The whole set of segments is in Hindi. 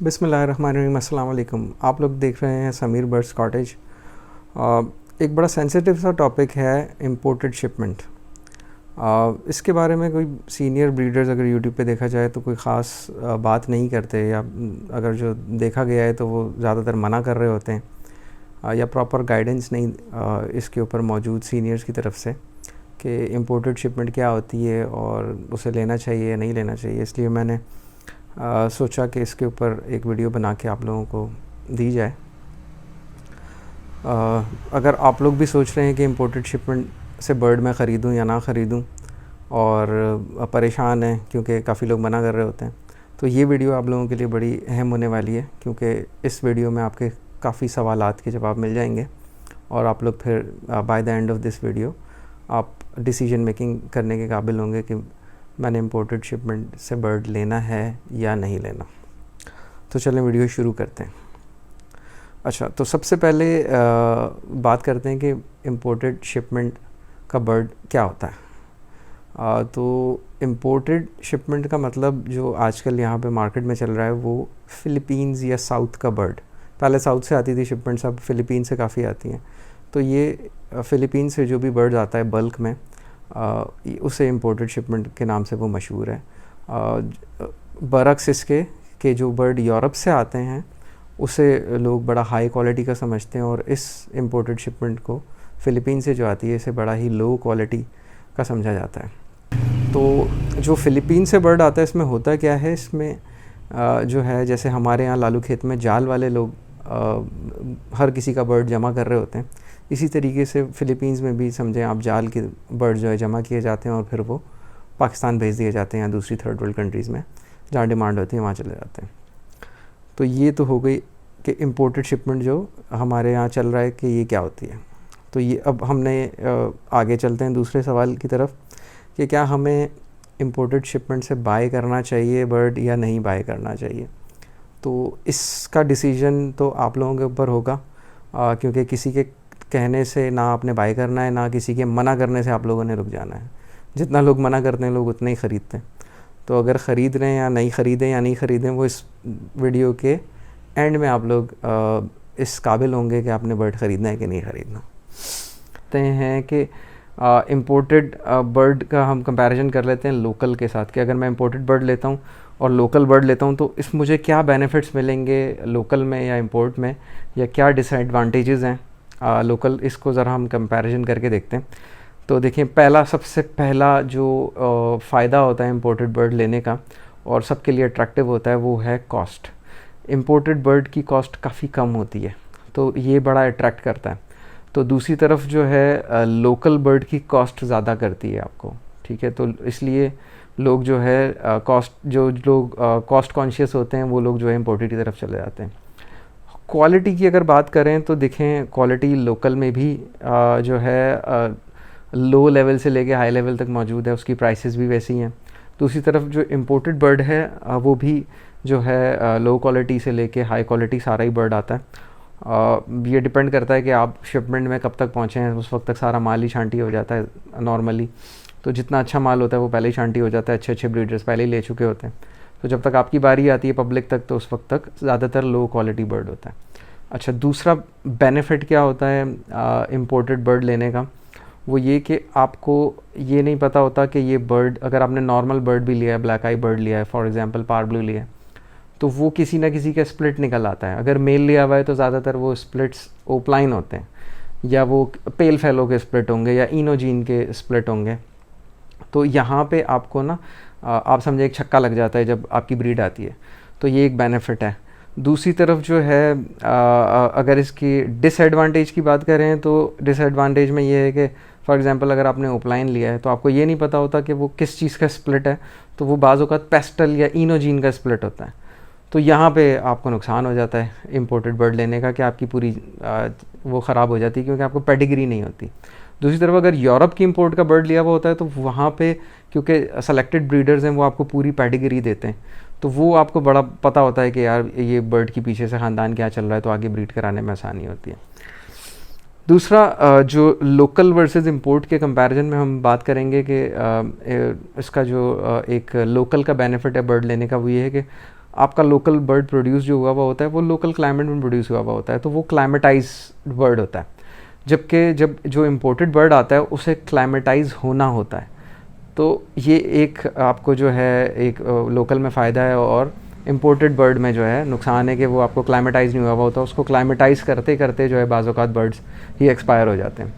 बिस्मिल्लाहिर्रहमानिर्रहीम। अस्सलाम वालेकुम। आप लोग देख रहे हैं समीर बर्ड्स कॉटेज। एक बड़ा सेंसिटिव सा टॉपिक है इम्पोर्टेड शिपमेंट। इसके बारे में कोई सीनियर ब्रीडर्स अगर यूट्यूब पे देखा जाए तो कोई ख़ास बात नहीं करते, या अगर जो देखा गया है तो वो ज़्यादातर मना कर रहे होते हैं, या प्रॉपर गाइडेंस नहीं इसके ऊपर मौजूद सीनियर्स की तरफ से कि इम्पोर्टेड शिपमेंट क्या होती है और उसे लेना चाहिए या नहीं लेना चाहिए। इसलिए मैंने सोचा कि इसके ऊपर एक वीडियो बना के आप लोगों को दी जाए। अगर आप लोग भी सोच रहे हैं कि इम्पोर्टेड शिपमेंट से बर्ड मैं ख़रीदूं या ना ख़रीदूं और परेशान हैं क्योंकि काफ़ी लोग मना कर रहे होते हैं, तो ये वीडियो आप लोगों के लिए बड़ी अहम होने वाली है, क्योंकि इस वीडियो में आपके काफ़ी सवालात के जवाब मिल जाएंगे और आप लोग फिर by the end of this video आप डिसीजन मेकिंग करने के काबिल होंगे कि मैंने इम्पोर्टेड शिपमेंट से बर्ड लेना है या नहीं लेना। तो चलें वीडियो शुरू करते हैं। अच्छा, तो सबसे पहले बात करते हैं कि इम्पोर्टेड शिपमेंट का बर्ड क्या होता है। तो इम्पोर्टेड शिपमेंट का मतलब जो आजकल यहाँ पे मार्केट में चल रहा है वो फ़िलीपींस या साउथ का बर्ड। पहले साउथ से आती थी शिपमेंट्स, अब फ़िलीपींस से काफ़ी आती हैं। तो ये फ़िलीपींस से जो भी बर्ड आता है बल्क में, उसे इम्पोर्टेड शिपमेंट के नाम से वो मशहूर है। बरक्स इसके कि जो बर्ड यूरोप से आते हैं उसे लोग बड़ा हाई क्वालिटी का समझते हैं, और इस इम्पोर्टेड शिपमेंट को फ़िलीपीन से जो आती है इसे बड़ा ही लो क्वालिटी का समझा जाता है। तो जो फ़िलीपीन से बर्ड आता है इसमें होता क्या है, इसमें जो है जैसे हमारे यहाँ लालू खेत में जाल वाले लोग हर किसी का बर्ड जमा कर रहे होते हैं, इसी तरीके से फ़िलीपींस में भी समझें आप जाल के बर्ड जो है जमा किए जाते हैं और फिर वो पाकिस्तान भेज दिए जाते हैं या दूसरी थर्ड वर्ल्ड कंट्रीज़ में जहाँ डिमांड होती है वहाँ चले जाते हैं। तो ये तो हो गई कि इम्पोर्टेड शिपमेंट जो हमारे यहाँ चल रहा है कि ये क्या होती है। तो ये अब हमने आगे चलते हैं दूसरे सवाल की तरफ कि क्या हमें इम्पोर्टेड शिपमेंट से बाय करना चाहिए बर्ड या नहीं बाय करना चाहिए। तो इसका डिसीजन तो आप लोगों के ऊपर होगा, क्योंकि किसी के कहने से ना आपने बाय करना है, ना किसी के मना करने से आप लोगों ने रुक जाना है। जितना लोग मना करते हैं लोग उतना ही ख़रीदते हैं। तो अगर ख़रीद रहे हैं या नहीं ख़रीदें वो इस वीडियो के एंड में आप लोग इस काबिल होंगे कि आपने बर्ड ख़रीदना है कि नहीं ख़रीदना। कहते हैं कि इम्पोर्टेड बर्ड का हम कंपैरिजन कर लेते हैं लोकल के साथ, कि अगर मैं इम्पोर्टेड बर्ड लेता हूँ और लोकल बर्ड लेता हूँ तो इस मुझे क्या बेनिफिट्स मिलेंगे लोकल में या इंपोर्ट में, या क्या डिसएडवांटेजेस हैं लोकल। इसको ज़रा हम कंपैरिजन करके देखते हैं। तो देखिए, सबसे पहला जो फ़ायदा होता है इम्पोर्टेड बर्ड लेने का और सबके लिए अट्रैक्टिव होता है वो है कॉस्ट। इम्पोर्टेड बर्ड की कॉस्ट काफ़ी कम होती है, तो ये बड़ा अट्रैक्ट करता है। तो दूसरी तरफ जो है लोकल बर्ड की कॉस्ट ज़्यादा करती है आपको, ठीक है। तो इसलिए लोग जो है कॉस्ट कॉन्शियस होते हैं वो लोग जो है इम्पोर्टेड की तरफ चले जाते हैं। क्वालिटी की अगर बात करें तो देखें, क्वालिटी लोकल में भी जो है लो लेवल से लेके हाई लेवल तक मौजूद है, उसकी प्राइसेस भी वैसी हैं। दूसरी तरफ जो इम्पोर्टेड बर्ड है वो भी जो है लो क्वालिटी से लेके हाई क्वालिटी सारा ही बर्ड आता है। ये डिपेंड करता है कि आप शिपमेंट में कब तक पहुँचे हैं, उस वक्त तक सारा माल ही छांटी हो जाता है नॉर्मली। तो जितना अच्छा माल होता है वो पहले ही छांटी हो जाता है, अच्छे ब्रीडर्स पहले ही ले चुके होते हैं। तो जब तक आपकी बारी आती है पब्लिक तक तो उस वक्त तक ज़्यादातर लो क्वालिटी बर्ड होता है। अच्छा, दूसरा बेनिफिट क्या होता है इम्पोर्टेड बर्ड लेने का, वो ये कि आपको ये नहीं पता होता कि ये बर्ड, अगर आपने नॉर्मल बर्ड भी लिया है, ब्लैक आई बर्ड लिया है, फॉर एग्जांपल पार ब्लू लिया है, तो वो किसी ना किसी का स्प्लिट निकल आता है। अगर मेल लिया हुआ है तो ज़्यादातर वो स्प्लिट्स ओपलाइन होते हैं, या वो पेल फेलो के स्प्लिट होंगे या इनोजीन के स्प्लिट होंगे। तो यहाँ पे आपको ना आप समझे एक छक्का लग जाता है जब आपकी ब्रीड आती है, तो ये एक बेनिफिट है। दूसरी तरफ जो है अगर इसकी डिसएडवांटेज की बात करें तो डिसएडवांटेज में ये है कि फॉर एग्जांपल अगर आपने ओपलाइन लिया है तो आपको ये नहीं पता होता कि वो किस चीज़ का स्प्लिट है, तो वो बाज़ औक़ात पेस्टल या इनोजीन का स्प्लिट होता है। तो यहाँ पे आपको नुकसान हो जाता है इम्पोर्टेड बर्ड लेने का, कि आपकी पूरी वो ख़राब हो जाती है क्योंकि आपको पेडिग्री नहीं होती। दूसरी तरफ अगर यूरोप की इंपोर्ट का बर्ड लिया हुआ होता है तो वहाँ पे क्योंकि सेलेक्टेड ब्रीडर्स हैं वो आपको पूरी पेडिग्री देते हैं, तो वो आपको बड़ा पता होता है कि यार ये बर्ड के पीछे से ख़ानदान क्या चल रहा है, तो आगे ब्रीड कराने में आसानी होती है। दूसरा जो लोकल वर्सेस इंपोर्ट के कंपैरिजन में हम बात करेंगे कि इसका जो एक लोकल का बेनिफिट है बर्ड लेने का, वो ये है कि आपका लोकल बर्ड प्रोड्यूस जो हुआ हुआ होता है वो लोकल क्लाइमेट में प्रोड्यूस हुआ हुआ होता है, तो वो क्लाइमेटाइज्ड बर्ड होता है। जबकि जब जो इम्पोर्टेड बर्ड आता है उसे क्लाइमेटाइज होना होता है। तो ये एक आपको जो है एक लोकल में फ़ायदा है, और इम्पोर्टेड बर्ड में जो है नुकसान है कि वो आपको क्लाइमेटाइज नहीं हुआ हुआ होता, उसको क्लाइमेटाइज करते करते जो है बाज़ औक़ात बर्ड्स ही एक्सपायर हो जाते हैं।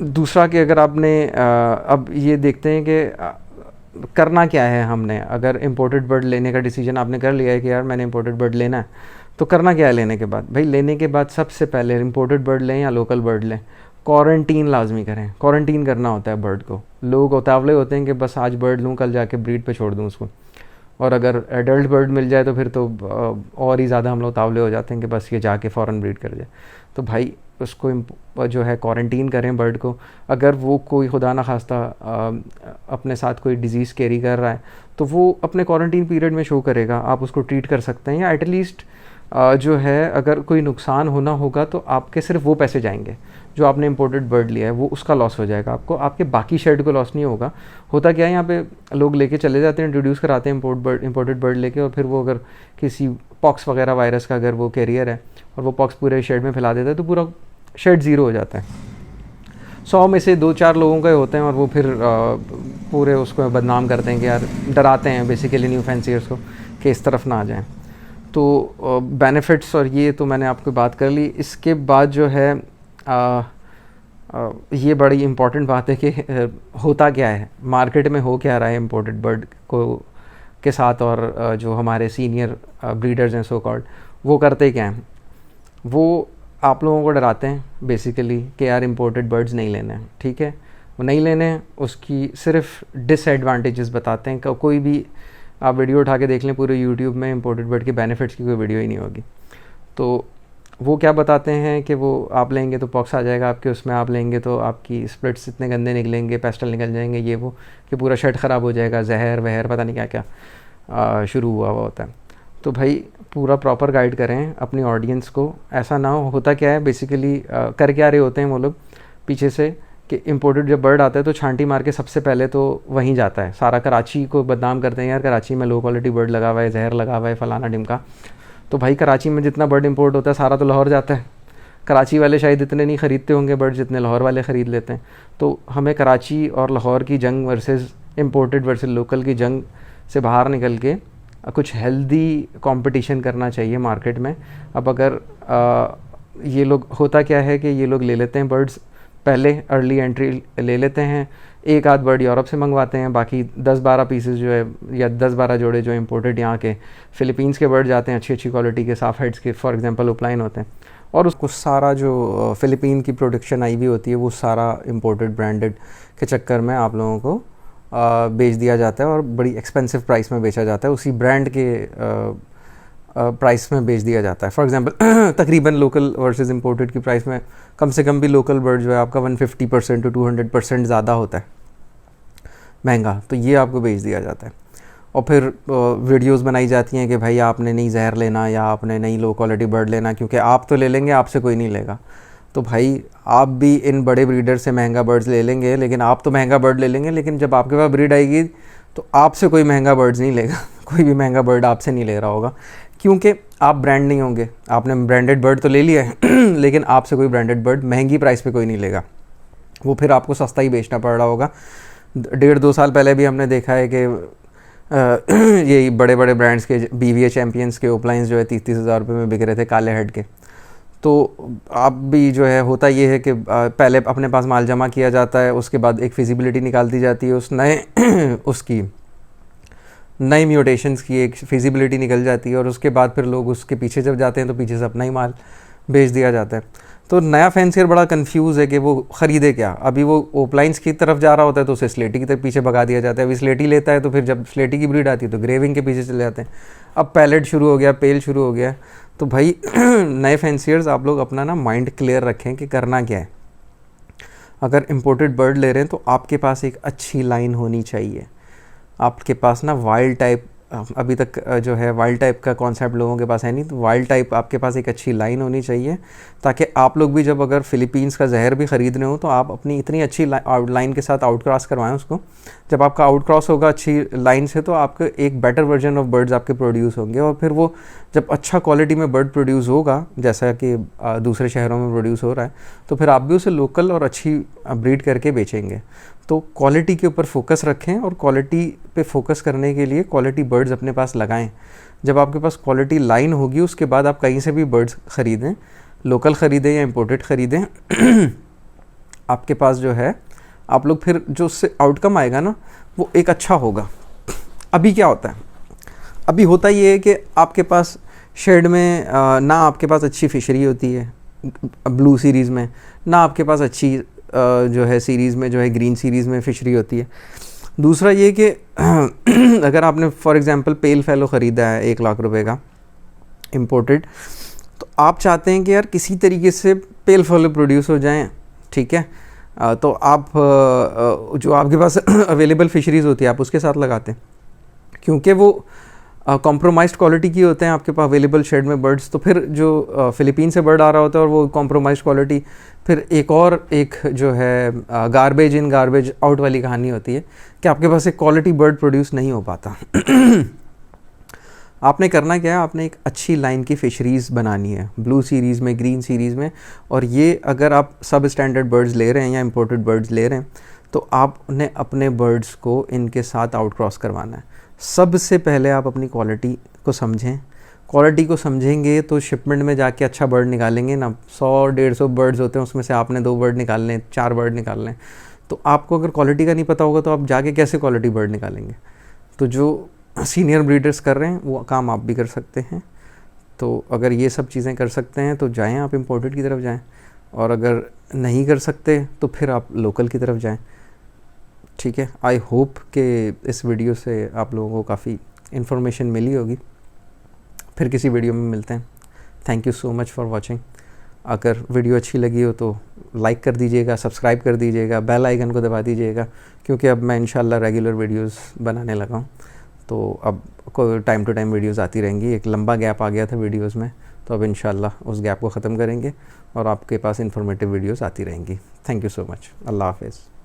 दूसरा कि अगर आपने अब ये देखते हैं कि करना क्या है हमने, अगर इम्पोर्टेड बर्ड लेने का डिसीजन आपने कर लिया है कि यार मैंने इम्पोर्टेड बर्ड लेना है, तो करना क्या है लेने के बाद? भाई लेने के बाद सबसे पहले इम्पोर्टेड बर्ड लें या लोकल बर्ड लें, क्वारंटीन लाजमी करें। क्वारंटीन करना होता है बर्ड को। लोग उतावले होते हैं कि बस आज बर्ड लूँ कल जाके ब्रीड पे छोड़ दूँ उसको, और अगर एडल्ट बर्ड मिल जाए तो फिर तो और ही ज़्यादा हम लोग उतावले हो जाते हैं कि बस ये जाके फ़ौरन ब्रीड कर जाए। तो भाई उसको जो है क्वारंटीन करें बर्ड को। अगर वो कोई खुदा ना खास्ता अपने साथ कोई डिज़ीज़ कैरी कर रहा है तो वो अपने क्वारंटीन पीरियड में शो करेगा, आप उसको ट्रीट कर सकते हैं, या एटलीस्ट जो है अगर कोई नुकसान होना होगा तो आपके सिर्फ वो पैसे जाएंगे जो आपने इम्पोर्टेड बर्ड लिया है, वो उसका लॉस हो जाएगा आपको, आपके बाकी शेड को लॉस नहीं होगा। होता क्या है, यहाँ पे लोग लेके चले जाते हैं, इंट्रोड्यूस कराते हैं इम्पोर्टेड बर्ड लेके, और फिर वो अगर किसी पॉक्स वगैरह वायरस का अगर वो कैरियर है और वो पॉक्स पूरे शेड में फैला देता है तो पूरा शेड ज़ीरो हो जाता है। 100 में से 2-4 लोगों का होते हैं, और वो फिर पूरे उसको बदनाम करते हैं कि यार, डराते हैं बेसिकली न्यू फैंसियर्स को कि इस तरफ ना आ जाएं। तो बेनिफिट्स और ये तो मैंने आपको बात कर ली। इसके बाद जो है ये बड़ी इम्पॉर्टेंट बात है कि होता क्या है मार्केट में, हो क्या रहा है इम्पोर्टेड बर्ड को के साथ, और जो हमारे सीनियर ब्रीडर्स हैं सो कॉल्ड, वो करते क्या हैं, वो आप लोगों को डराते हैं बेसिकली कि यार इम्पोर्टेड बर्ड्स नहीं लेने हैं, ठीक है, वो नहीं लेने हैं, उसकी सिर्फ डिसएडवांटेजेस बताते हैं। कोई भी आप वीडियो उठा के देख लें पूरे यूट्यूब में, इम्पोर्टेड बर्ड के बेनिफिट्स की कोई वीडियो ही नहीं होगी। तो वो क्या बताते हैं कि वो आप लेंगे तो पॉक्स आ जाएगा आपके उसमें, आप लेंगे तो आपकी स्प्लिट्स इतने गंदे निकलेंगे, पेस्टल निकल जाएंगे, ये वो, कि पूरा शर्ट ख़राब हो जाएगा, जहर वहर पता नहीं क्या क्या शुरू हुआ होता है। तो भाई पूरा प्रॉपर गाइड करें अपनी ऑडियंस को। ऐसा ना हो, होता क्या है बेसिकली कर क्या रहे होते हैं वो लोग पीछे से कि इम्पोर्टेड जब बर्ड आता है तो छांटी मार के सबसे पहले तो वहीं जाता है, सारा कराची को बदनाम करते हैं, यार कराची में लो क्वालिटी बर्ड लगा हुआ है, जहर लगा हुआ है, फलाना ढिमका। तो भाई कराची में जितना बर्ड इंपोर्ट होता है सारा तो लाहौर जाता है। कराची वाले शायद इतने नहीं ख़रीदते होंगे बर्ड जितने लाहौर वाले ख़रीद लेते हैं। तो हमें कराची और लाहौर की जंग वर्सेस इम्पोर्टेड वर्सेस लोकल की जंग से बाहर निकल के कुछ हेल्दी कंपटीशन करना चाहिए मार्केट में। अब अगर ये लोग, होता क्या है कि ये लोग ले लेते हैं बर्ड्स, पहले अर्ली एंट्री ले लेते हैं, एक आध बर्ड यूरोप से मंगवाते हैं, बाकी 10-12 पीसेस जो है या 10-12 जोड़े जो इम्पोर्टेड यहाँ के फ़िलीपींस के बर्ड जाते हैं, अच्छी अच्छी क्वालिटी के साफ हेड्स के, फॉर एग्जांपल ओपलाइन होते हैं, और उसको सारा जो फ़िलीपीन की प्रोडक्शन आई हुई होती है वो सारा इम्पोर्टेड ब्रांडेड के चक्कर में आप लोगों को बेच दिया जाता है, और बड़ी एक्सपेंसिव प्राइस में बेचा जाता है, उसी ब्रांड के प्राइस में बेच दिया जाता है। फॉर एग्जांपल तकरीबन लोकल वर्सेस इंपोर्टेड की प्राइस में कम से कम भी लोकल बर्ड जो है आपका 150% टू 200% ज़्यादा होता है महंगा, तो ये आपको बेच दिया जाता है। और फिर वीडियोस बनाई जाती हैं कि भाई आपने नहीं जहर लेना या आपने नहीं लो क्वालिटी बर्ड लेना, क्योंकि आप तो ले लेंगे, आपसे कोई नहीं लेगा। तो भाई आप भी इन बड़े ब्रीडर से महंगा बर्ड्स ले लेंगे, लेकिन आप तो महंगा बर्ड ले लेंगे, लेकिन जब आपके पास ब्रीड आएगी तो आपसे कोई महंगा बर्ड्स नहीं लेगा कोई भी महंगा बर्ड आपसे नहीं ले रहा होगा, क्योंकि आप ब्रांड नहीं होंगे। आपने ब्रांडेड बर्ड तो ले लिया है लेकिन आपसे कोई ब्रांडेड बर्ड महंगी प्राइस पे कोई नहीं लेगा, वो फिर आपको सस्ता ही बेचना पड़ रहा होगा। 1.5-2 साल पहले भी हमने देखा है कि ये बड़े बड़े ब्रांड्स के BVA चैम्पियंस के ओपलाइंस जो है 30-30 हज़ार रुपये में बिक रहे थे काले हेड के। तो आप भी जो है, होता ये है कि पहले अपने पास माल जमा किया जाता है, उसके बाद एक फिजिबिलिटी निकाल दी जाती है, उस नए उसकी नई म्यूटेशंस की एक फिजिबिलिटी निकल जाती है, और उसके बाद फिर लोग उसके पीछे जब जाते हैं तो पीछे से अपना ही माल बेच दिया जाता है। तो नया फैंसियर बड़ा कंफ्यूज है कि वो ख़रीदे क्या। अभी वो ओपलाइंस की तरफ जा रहा होता है तो उसे स्लेटी की तरफ पीछे भगा दिया जाता है। अभी स्लेटी लेता है तो फिर जब स्लेटी की ब्रीड आती है तो ग्रेविंग के पीछे चले जाते हैं। अब पैलेट शुरू हो गया, पेल शुरू हो गया। तो भाई नए फैंसियर्स आप लोग अपना ना माइंड क्लियर रखें कि करना क्या है। अगर इम्पोर्टेड बर्ड ले रहे हैं तो आपके पास एक अच्छी लाइन होनी चाहिए। आपके पास ना वाइल्ड टाइप अभी तक जो है वाइल्ड टाइप का कॉन्सेप्ट लोगों के पास है नहीं, तो वाइल्ड टाइप आपके पास एक अच्छी लाइन होनी चाहिए, ताकि आप लोग भी जब अगर फ़िलीपींस का जहर भी ख़रीद रहे हो तो आप अपनी इतनी अच्छी लाइन के साथ आउट क्रॉस करवाएं उसको। जब आपका आउट क्रॉस होगा अच्छी लाइन से, तो आपके एक बेटर वर्जन ऑफ बर्ड्स आपके प्रोड्यूस होंगे, और फिर वो जब अच्छा क्वालिटी में बर्ड प्रोड्यूस होगा, जैसा कि दूसरे शहरों में प्रोड्यूस हो रहा है, तो फिर आप भी उसे लोकल और अच्छी ब्रीड करके बेचेंगे। तो क्वालिटी के ऊपर फोकस रखें, और क्वालिटी पे फोकस करने के लिए क्वालिटी बर्ड्स अपने पास लगाएं। जब आपके पास क्वालिटी लाइन होगी, उसके बाद आप कहीं से भी बर्ड्स ख़रीदें, लोकल ख़रीदें या इम्पोर्टेड ख़रीदें, आपके पास जो है, आप लोग फिर जो उससे आउटकम आएगा ना, वो एक अच्छा होगा। अभी क्या होता है, अभी होता ये है कि आपके पास शेड में ना आपके पास अच्छी फ़िशरी होती है ब्लू सीरीज़ में, ना आपके पास अच्छी जो है सीरीज़ में जो है ग्रीन सीरीज़ में फ़िशरी होती है। दूसरा ये कि अगर आपने फॉर एग्ज़ाम्पल पेल फैलो ख़रीदा है 1 लाख रुपए का इम्पोर्टेड, तो आप चाहते हैं कि यार किसी तरीके से पेल फैलो प्रोड्यूस हो जाएं, ठीक है, तो आप जो आपके पास अवेलेबल फ़िशरीज़ होती है आप उसके साथ लगाते हैं, क्योंकि वो कॉम्प्रोमाइज़्ड क्वालिटी की होते हैं आपके पास अवेलेबल शेड में बर्ड्स। तो फिर जो फ़िलीपीन से बर्ड आ रहा होता है और वो कॉम्प्रोमाइज़्ड क्वालिटी, फिर एक जो है गार्बेज इन गार्बेज आउट वाली कहानी होती है कि आपके पास एक क्वालिटी बर्ड प्रोड्यूस नहीं हो पाता। आपने करना क्या है, आपने एक अच्छी लाइन की फ़िशरीज़ बनानी है ब्लू सीरीज़ में, ग्रीन सीरीज़ में, और ये अगर आप सब स्टैंडर्ड बर्ड्स ले रहे हैं या इम्पोर्टेड बर्ड्स ले रहे हैं, तो आपने अपने बर्ड्स को इनके साथ आउट क्रॉस करवाना है। सबसे पहले आप अपनी क्वालिटी को समझें, क्वालिटी को समझेंगे तो शिपमेंट में जाके अच्छा बर्ड निकालेंगे ना। 100-150 बर्ड्स होते हैं, उसमें से आपने 2 बर्ड निकाल लें, 4 बर्ड निकाल लें, तो आपको अगर क्वालिटी का नहीं पता होगा तो आप जाके कैसे क्वालिटी बर्ड निकालेंगे। तो जो सीनियर ब्रीडर्स कर रहे हैं वो काम आप भी कर सकते हैं। तो अगर ये सब चीज़ें कर सकते हैं तो जाएं, आप इम्पोर्टेड की तरफ जाएं, और अगर नहीं कर सकते तो फिर आप लोकल की तरफ जाएं, ठीक है। आई होप कि इस वीडियो से आप लोगों को काफ़ी इन्फॉर्मेशन मिली होगी। फिर किसी वीडियो में मिलते हैं। Thank you so much for watching. अगर वीडियो अच्छी लगी हो तो लाइक कर दीजिएगा, सब्सक्राइब कर दीजिएगा, बेल आइकन को दबा दीजिएगा, क्योंकि अब मैं इंशाल्लाह रेगुलर वीडियोस बनाने लगा हूँ, तो अब कोई टाइम टू टाइम वीडियोस आती रहेंगी। एक लंबा गैप आ गया था वीडियोस में, तो अब इंशाल्लाह उस गैप को ख़त्म करेंगे और आपके पास इंफॉर्मेटिव वीडियोस आती रहेंगी। Thank you so much. अल्लाह हाफ़िज़।